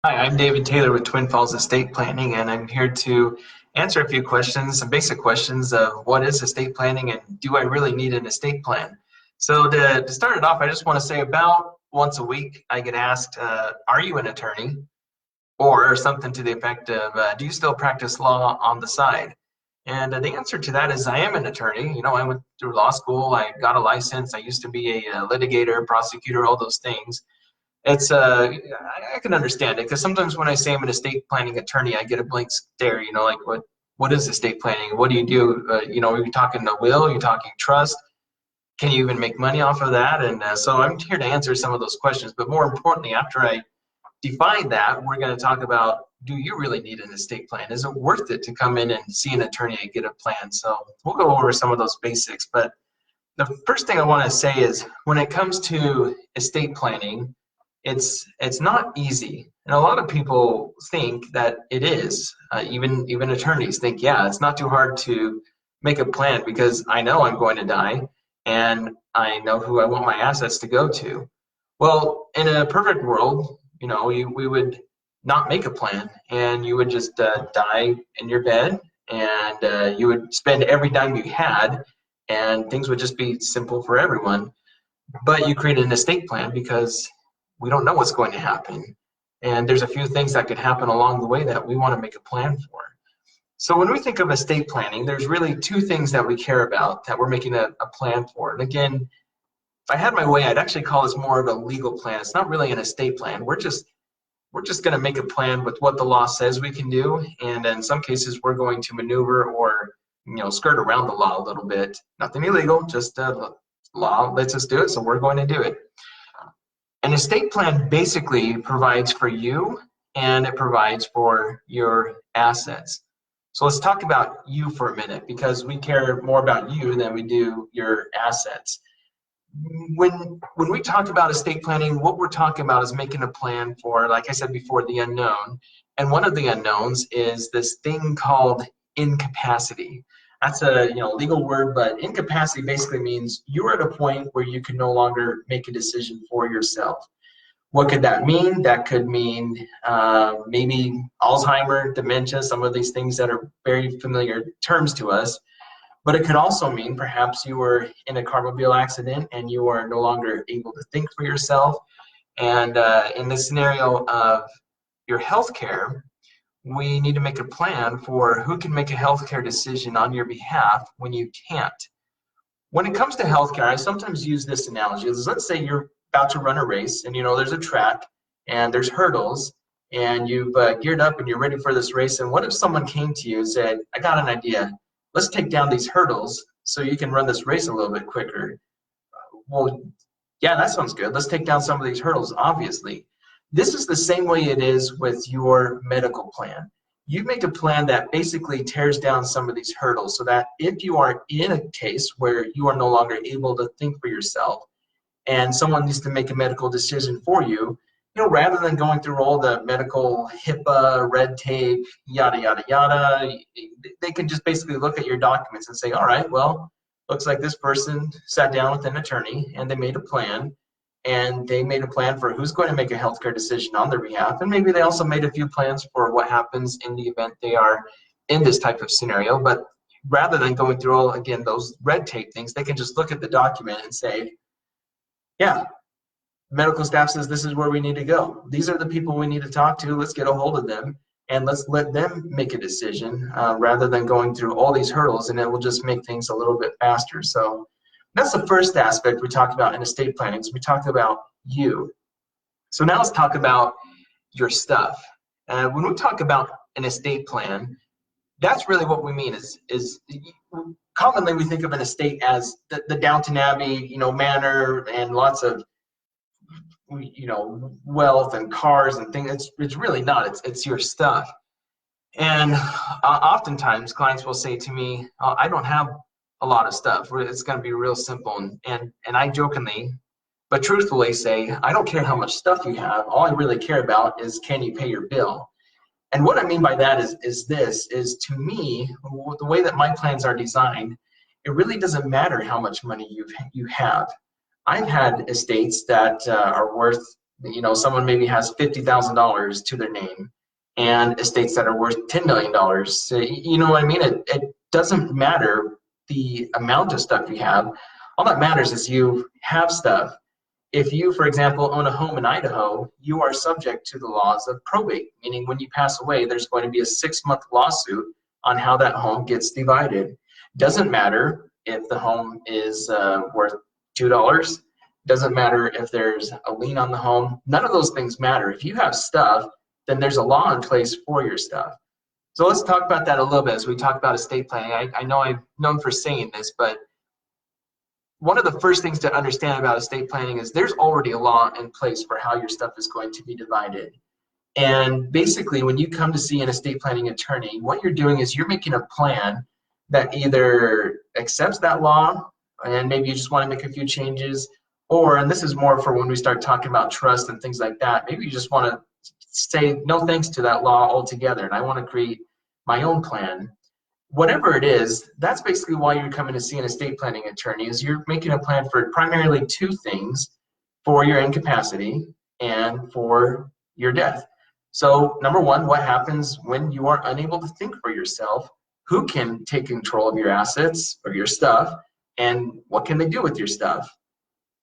Hi, I'm David Taylor with Twin Falls Estate Planning, and I'm here to answer a few questions, some basic questions of what is estate planning and do I really need an estate plan? So to start it off, I just want to say about once a week I get asked, are you an attorney? Or something to the effect of, do you still practice law on the side? And the answer to that is I am an attorney. You know, I went through law school, I got a license, I used to be a litigator, prosecutor, all those things. It's I can understand it because sometimes when I say I'm an estate planning attorney, I get a blank stare. You know, like what is estate planning? What do you do? You know, are you talking a will? Are you talking trust? Can you even make money off of that? And so I'm here to answer some of those questions. But more importantly, after I define that, we're going to talk about, do you really need an estate plan? Is it worth it to come in and see an attorney and get a plan? So we'll go over some of those basics. But the first thing I want to say is when it comes to estate planning, it's not easy, and a lot of people think that it is. Even attorneys think, yeah, it's not too hard to make a plan because I know I'm going to die, and I know who I want my assets to go to. Well, in a perfect world, you know, we would not make a plan, and you would just die in your bed, and you would spend every dime you had, and things would just be simple for everyone. But you create an estate plan because we don't know what's going to happen. And there's a few things that could happen along the way that we want to make a plan for. So when we think of estate planning, there's really two things that we care about that we're making a plan for. And again, if I had my way, I'd actually call this more of a legal plan. It's not really an estate plan. We're just going to make a plan with what the law says we can do, and in some cases, we're going to maneuver or skirt around the law a little bit. Nothing illegal, just law lets us do it, so we're going to do it. An estate plan basically provides for you and it provides for your assets. So let's talk about you for a minute because we care more about you than we do your assets. When we talk about estate planning, what we're talking about is making a plan for, like I said before, the unknown. And one of the unknowns is this thing called incapacity. That's a legal word, but incapacity basically means you're at a point where you can no longer make a decision for yourself. What could that mean? That could mean maybe Alzheimer, dementia, some of these things that are very familiar terms to us. But it could also mean perhaps you were in a carmobile accident and you are no longer able to think for yourself. And in the scenario of your health care, we need to make a plan for who can make a healthcare decision on your behalf when you can't. When it comes to healthcare, I sometimes use this analogy. Let's say you're about to run a race and there's a track and there's hurdles and you've geared up and you're ready for this race. And what if someone came to you and said, I got an idea. Let's take down these hurdles so you can run this race a little bit quicker. Well, yeah, that sounds good. Let's take down some of these hurdles, obviously. This is the same way it is with your medical plan. You make a plan that basically tears down some of these hurdles so that if you are in a case where you are no longer able to think for yourself and someone needs to make a medical decision for you, rather than going through all the medical HIPAA, red tape, yada, yada, yada, they can just basically look at your documents and say, all right, well, looks like this person sat down with an attorney and they made a plan, and they made a plan for who's going to make a healthcare decision on their behalf. And maybe they also made a few plans for what happens in the event they are in this type of scenario. But rather than going through all, again, those red tape things, they can just look at the document and say, yeah, medical staff says this is where we need to go. These are the people we need to talk to. Let's get a hold of them and let's let them make a decision rather than going through all these hurdles, and it will just make things a little bit faster. So that's the first aspect we talked about in estate planning. So we talked about you. So now let's talk about your stuff. When we talk about an estate plan, that's really what we mean is commonly we think of an estate as the Downton Abbey, manor and lots of wealth and cars and things. It's really not. It's your stuff. And oftentimes clients will say to me, oh, I don't have a lot of stuff. It's going to be real simple. And I jokingly, but truthfully say, I don't care how much stuff you have. All I really care about is, can you pay your bill? And what I mean by that is to me, the way that my plans are designed, it really doesn't matter how much money you have. I've had estates that are worth someone maybe has $50,000 to their name and estates that are worth $10 million. So, you know what I mean? It doesn't matter the amount of stuff you have. All that matters is you have stuff. If you, for example, own a home in Idaho, you are subject to the laws of probate, meaning when you pass away, there's going to be a 6-month lawsuit on how that home gets divided. Doesn't matter if the home is worth $2. Doesn't matter if there's a lien on the home. None of those things matter. If you have stuff, then there's a law in place for your stuff. So let's talk about that a little bit as we talk about estate planning. I know I'm known for saying this, but one of the first things to understand about estate planning is there's already a law in place for how your stuff is going to be divided. And basically, when you come to see an estate planning attorney, what you're doing is you're making a plan that either accepts that law, and maybe you just want to make a few changes, or, and this is more for when we start talking about trust and things like that, maybe you just want to say no thanks to that law altogether, and I want to create my own plan. Whatever it is, that's basically why you're coming to see an estate planning attorney, is you're making a plan for primarily 2 things: for your incapacity and for your death. So number 1, what happens when you are unable to think for yourself? Who can take control of your assets or your stuff, and what can they do with your stuff?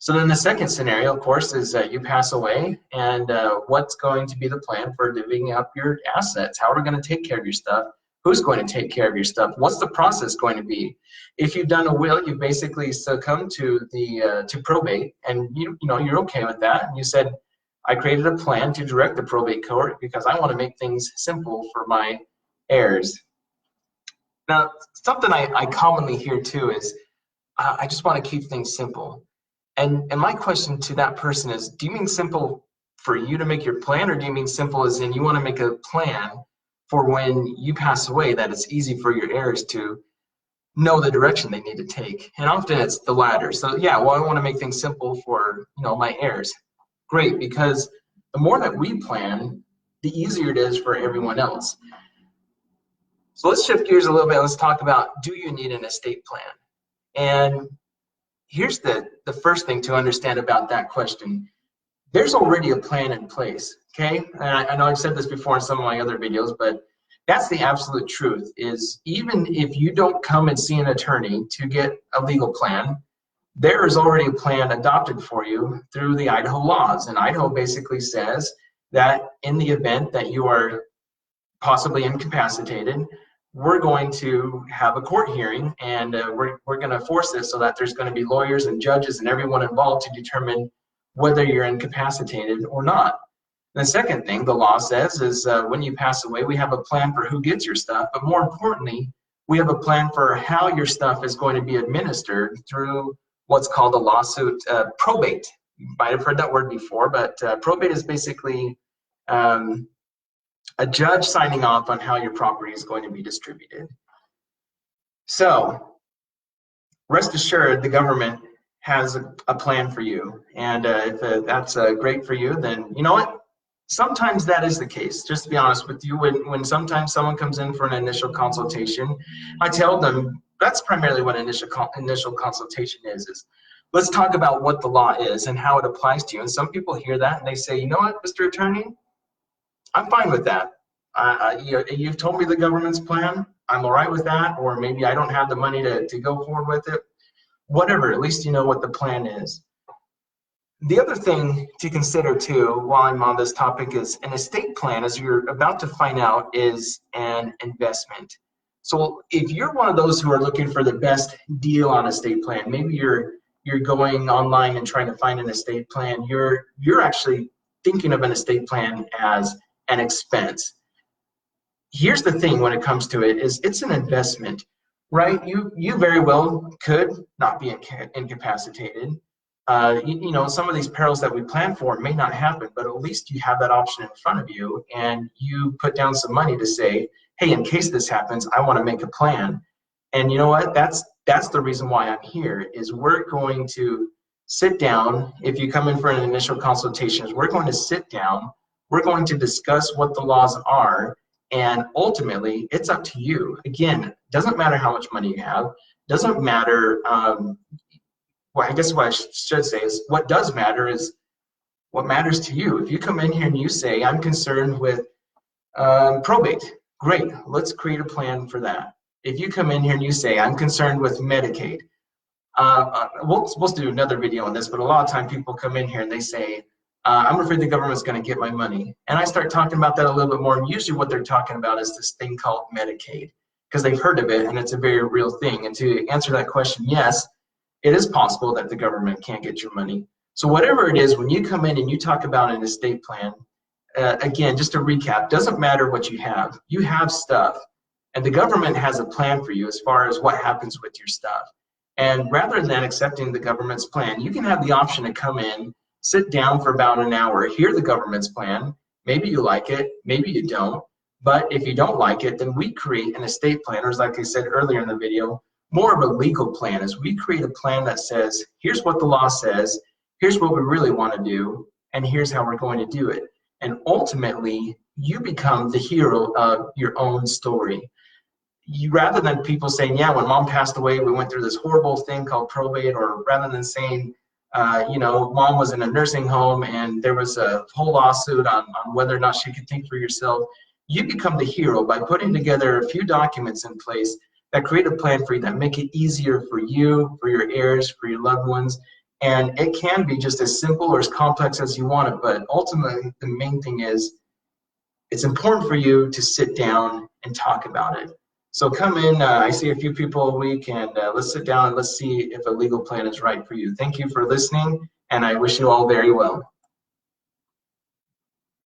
So then the second scenario, of course, is you pass away, and what's going to be the plan for divvying up your assets? How are we going to take care of your stuff? Who's going to take care of your stuff? What's the process going to be? If you've done a will, you basically succumb to the to probate, and you're okay with that. And you said, I created a plan to direct the probate court because I want to make things simple for my heirs. Now, something I commonly hear too is, I just want to keep things simple. And my question to that person is, do you mean simple for you to make your plan, or do you mean simple as in you want to make a plan for when you pass away that it's easy for your heirs to know the direction they need to take? And often it's the latter. So yeah, well, I want to make things simple for my heirs. Great, because the more that we plan, the easier it is for everyone else. So let's shift gears a little bit. Let's talk about, do you need an estate plan? And here's the first thing to understand about that question. There's already a plan in place, okay? And I know I've said this before in some of my other videos, but that's the absolute truth, is even if you don't come and see an attorney to get a legal plan, there is already a plan adopted for you through the Idaho laws. And Idaho basically says that in the event that you are possibly incapacitated, we're going to have a court hearing, and we're going to force this so that there's going to be lawyers and judges and everyone involved to determine whether you're incapacitated or not. The second thing the law says is when you pass away, we have a plan for who gets your stuff, but more importantly, we have a plan for how your stuff is going to be administered through what's called a lawsuit probate. You might have heard that word before, but probate is basically a judge signing off on how your property is going to be distributed. So rest assured, the government has a plan for you. And if that's great for you, then you know what? Sometimes that is the case. Just to be honest with you, when sometimes someone comes in for an initial consultation, I tell them that's primarily what initial consultation is let's talk about what the law is and how it applies to you. And some people hear that and they say, you know what, Mr. Attorney, I'm fine with that. You've told me the government's plan. I'm all right with that. Or maybe I don't have the money to go forward with it. Whatever, at least you know what the plan is. The other thing to consider too, while I'm on this topic, is an estate plan, as you're about to find out, is an investment. So if you're one of those who are looking for the best deal on estate plan, maybe you're going online and trying to find an estate plan, you're actually thinking of an estate plan as an expense. Here's the thing when it comes to it, is it's an investment, right? You very well could not be incapacitated. Some of these perils that we plan for may not happen, but at least you have that option in front of you, and you put down some money to say, hey, in case this happens, I want to make a plan. And you know what? That's the reason why I'm here, is we're going to sit down. If you come in for an initial consultation, we're going to sit down, we're going to discuss what the laws are, and ultimately it's up to you. Again, doesn't matter how much money you have, doesn't matter, well, I guess what I should say is, what does matter is what matters to you. If you come in here and you say, I'm concerned with probate, great, let's create a plan for that. If you come in here and you say, I'm concerned with Medicaid, we're supposed to do another video on this, but a lot of time people come in here and they say, I'm afraid the government's going to get my money. And I start talking about that a little bit more. And usually what they're talking about is this thing called Medicaid, because they've heard of it and it's a very real thing. And to answer that question, yes, it is possible that the government can't get your money. So whatever it is, when you come in and you talk about an estate plan, again, just to recap, doesn't matter what you have stuff. And the government has a plan for you as far as what happens with your stuff. And rather than accepting the government's plan, you can have the option to come in, sit down for about an hour, hear the government's plan. Maybe you like it, maybe you don't. But if you don't like it, then we create an estate plan, or like I said earlier in the video, more of a legal plan. Is we create a plan that says, here's what the law says, here's what we really want to do, and here's how we're going to do it. And ultimately, you become the hero of your own story. Rather than people saying, yeah, when mom passed away, we went through this horrible thing called probate, or rather than saying, mom was in a nursing home and there was a whole lawsuit on whether or not she could think for herself, you become the hero by putting together a few documents in place that create a plan for you, that make it easier for you, for your heirs, for your loved ones. And it can be just as simple or as complex as you want it, but ultimately the main thing is it's important for you to sit down and talk about it. So come in, I see a few people a week, and let's sit down and let's see if a legal plan is right for you. Thank you for listening, and I wish you all very well.